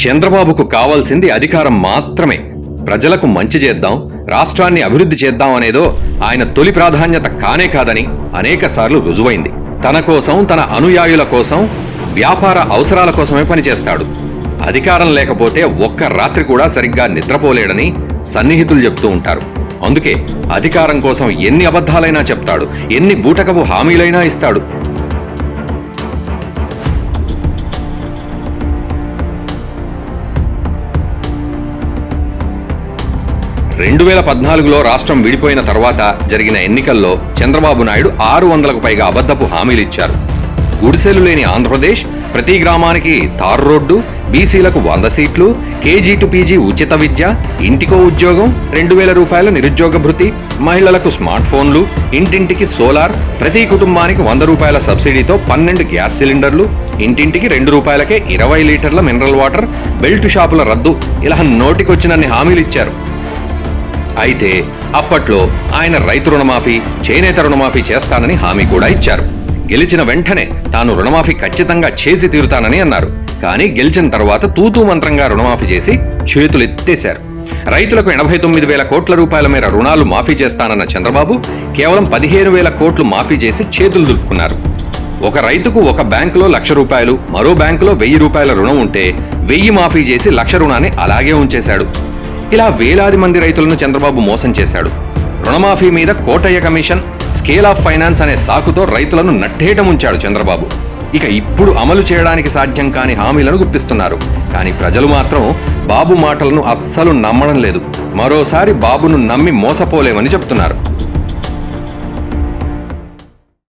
చంద్రబాబుకు కావాల్సింది అధికారం మాత్రమే. ప్రజలకు మంచి చేద్దాం, రాష్ట్రాన్ని అభివృద్ధి చేద్దాం అనేదో ఆయన తొలి ప్రాధాన్యత కానే కాదని అనేకసార్లు రుజువైంది. తన కోసం, తన అనుయాయుల కోసం, వ్యాపార అవసరాల కోసమే పనిచేస్తాడు. అధికారం లేకపోతే ఒక్క రాత్రి కూడా సరిగ్గా నిద్రపోలేడని సన్నిహితులు చెప్తూ ఉంటారు. అందుకే అధికారం కోసం ఎన్ని అబద్ధాలైనా చెప్తాడు, ఎన్ని బూటకపు హామీలైనా ఇస్తాడు. 2014లో రాష్ట్రం విడిపోయిన తర్వాత జరిగిన ఎన్నికల్లో చంద్రబాబు నాయుడు 600కు పైగా అబద్ధపు హామీలిచ్చారు. గుడిసెలు లేని ఆంధ్రప్రదేశ్, ప్రతి గ్రామానికి తారు రోడ్డు, బీసీలకు 100 సీట్లు, కేజీ టు పీజీ ఉచిత విద్య, ఇంటికో ఉద్యోగం, 2000 రూపాయల నిరుద్యోగ భృతి, మహిళలకు స్మార్ట్ ఫోన్లు, ఇంటింటికి సోలార్, ప్రతి కుటుంబానికి 100 రూపాయల సబ్సిడీతో 12 గ్యాస్ సిలిండర్లు, ఇంటింటికి 2 రూపాయలకే 20 లీటర్ల మినరల్ వాటర్, బెల్ట్ షాపుల రద్దు, ఇలా నోటికొచ్చినన్ని హామీలు ఇచ్చారు. అయితే అప్పట్లో ఆయన రైతు రుణమాఫీ, చేనేత రుణమాఫీ చేస్తానని హామీ కూడా ఇచ్చారు. గెలిచిన వెంటనే తాను రుణమాఫీ ఖచ్చితంగా చేసి తీరుతానని అన్నారు. కానీ గెలిచిన తర్వాత తూతూ మంత్రంగా రుణమాఫీ చేసి చేతులెత్తేశారు. రైతులకు 89,000 కోట్ల రూపాయల మేర రుణాలు మాఫీ చేస్తానన్న చంద్రబాబు కేవలం 15,000 కోట్లు మాఫీ చేసి చేతులు దులుపుకున్నారు. ఒక రైతుకు ఒక బ్యాంకులో 1,00,000 రూపాయలు, మరో బ్యాంకులో 1,000 రూపాయల రుణం ఉంటే 1000 మాఫీ చేసి 1,00,000 రుణాన్ని అలాగే ఉంచేశాడు. ఇలా వేలాది మంది రైతులను చంద్రబాబు మోసం చేశాడు. రుణమాఫీ మీద Kotaiah commission, scale of finance అనే సాకుతో రైతులను నట్టేట ముంచాడు చంద్రబాబు. ఇక ఇప్పుడు అమలు చేయడానికి సాధ్యం కాని హామీలను గుప్పిస్తున్నారు. కానీ ప్రజలు మాత్రం బాబు మాటలను అస్సలు నమ్మడం లేదు. మరోసారి బాబును నమ్మి మోసపోలేమని చెప్తున్నారు.